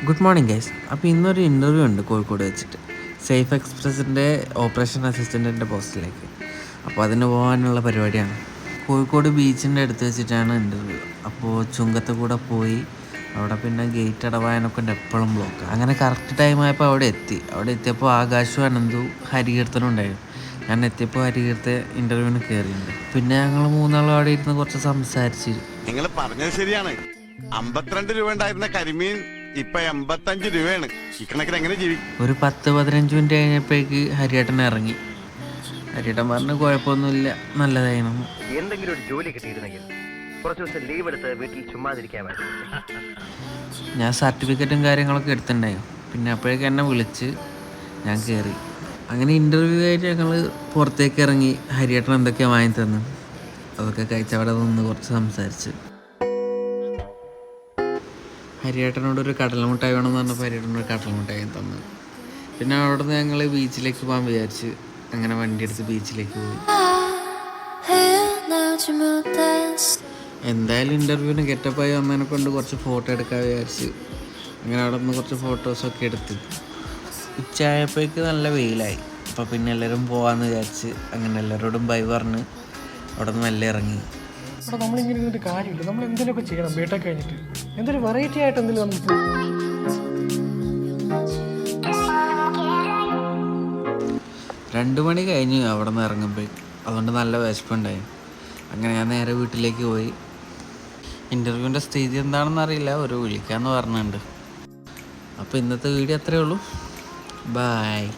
Good morning guys. അപ്പോൾ ഇന്നൊരു interview ഉണ്ട് കോഴിക്കോട് വെച്ചിട്ട്, സേഫ് എക്സ്പ്രസിൻ്റെ ഓപ്പറേഷൻ അസിസ്റ്റൻറ്റിൻ്റെ പോസ്റ്റിലേക്ക്. അപ്പോൾ അതിന് പോകാനുള്ള പരിപാടിയാണ്. കോഴിക്കോട് ബീച്ചിൻ്റെ അടുത്ത് വെച്ചിട്ടാണ് ഇൻ്റർവ്യൂ. അപ്പോൾ ചുങ്കത്ത് കൂടെ പോയി അവിടെ പിന്നെ ഗേറ്റ് അടവാനൊക്കെ ഉണ്ട്, എപ്പോഴും ബ്ലോക്ക്. അങ്ങനെ കറക്റ്റ് ടൈമായപ്പോൾ അവിടെ എത്തിയപ്പോൾ ആകാശവും അനന്തു ഹരികീർത്തനും ഉണ്ടായിരുന്നു. ഞാൻ എത്തിയപ്പോൾ ഹരികീർത്ത ഇൻ്റർവ്യൂവിന് കയറിയിട്ടുണ്ട്. പിന്നെ ഞങ്ങൾ മൂന്നാളും അവിടെ ഇരുന്ന് കുറച്ച് സംസാരിച്ച്. നിങ്ങൾ പറഞ്ഞത് ശരിയാണ്. 52 രൂപ ഉണ്ടായിരുന്ന കരിമീൻ ഇപ്പൊ 85 രൂപയാണ്. ഈ കണക്കിന് എങ്ങനെ ജീവിക്കും? ഒരു 10-15 മിനിറ്റ് കഴിഞ്ഞപ്പോഴേക്ക് ഹരിയേട്ടൻ ഇറങ്ങി. ഹരിയേട്ടൻ പറഞ്ഞു കുഴപ്പമൊന്നുമില്ല, നല്ലതായിരുന്നു. എന്തെങ്കിലും ഒരു ജോലി കിട്ടിയിരുന്നെങ്കിൽ കുറച്ച് ദിവസം ലീവ് എടുത്ത് വീട്ടിൽ ചുമ്മാതിരിക്കാൻ പറ്റും. ഞാൻ സർട്ടിഫിക്കറ്റും കാര്യങ്ങളൊക്കെ എടുത്തിട്ടുണ്ടായിരുന്നു. പിന്നെ അപ്പോഴേക്ക് എന്നെ വിളിച്ച് ഞാൻ കയറി. അങ്ങനെ ഇൻ്റർവ്യൂ ആയിട്ട് ഞങ്ങൾ പുറത്തേക്ക് ഇറങ്ങി. ഹരിയേട്ടൻ എന്തൊക്കെയാണ് വാങ്ങി തന്നു, അതൊക്കെ കഴിച്ച് അവിടെ നിന്ന് കുറച്ച് സംസാരിച്ച്. ഹരിയേട്ടനോടൊരു കടലമുട്ടായി വേണമെന്ന് പറഞ്ഞപ്പോൾ ഹരിയേട്ടനൊരു കടലമുട്ടായി തന്നു. പിന്നെ അവിടെ നിന്ന് ഞങ്ങൾ ബീച്ചിലേക്ക് പോകാൻ വിചാരിച്ച് അങ്ങനെ വണ്ടി എടുത്ത് ബീച്ചിലേക്ക് പോയി. എന്തായാലും ഇൻ്റർവ്യൂവിന് ഗെറ്റപ്പായി വന്നതിനെ കൊണ്ട് കുറച്ച് ഫോട്ടോ എടുക്കാൻ വിചാരിച്ച് അങ്ങനെ അവിടെ നിന്ന് കുറച്ച് ഫോട്ടോസൊക്കെ എടുത്ത്. ഉച്ചയായപ്പോഴേക്ക് നല്ല വെയിലായി. അപ്പോൾ പിന്നെ എല്ലാവരും പോകാമെന്ന് വിചാരിച്ച് അങ്ങനെ എല്ലാവരോടും ബൈ പറഞ്ഞ് അവിടെ നിന്ന് മെല്ലെ ഇറങ്ങി. അവിടെ നമ്മളിങ്ങനെ ഇരുന്നിട്ട് കാര്യമില്ല, നമ്മൾ എന്തെങ്കിലുമൊക്കെ ചെയ്യണം. ബിടെക് കഴിഞ്ഞിട്ട് എന്തൊരു വെറൈറ്റി ആയിട്ട് എന്തെങ്കിലും നമുക്ക് 2 മണി കഴിഞ്ഞ് അവിടെ നിന്ന് ഇറങ്ങുമ്പോൾ. അതുകൊണ്ട് നല്ല വിശപ്പുണ്ടായി. അങ്ങനെ ഞാൻ നേരെ വീട്ടിലേക്ക് പോയി. ഇൻ്റർവ്യൂവിൻ്റെ സ്ഥിതി എന്താണെന്ന് അറിയില്ല, ഒരു വിളിക്കാമെന്ന് പറഞ്ഞിട്ടുണ്ട്. അപ്പോൾ ഇന്നത്തെ വീഡിയോ അത്രയേ ഉള്ളൂ. ബായ്.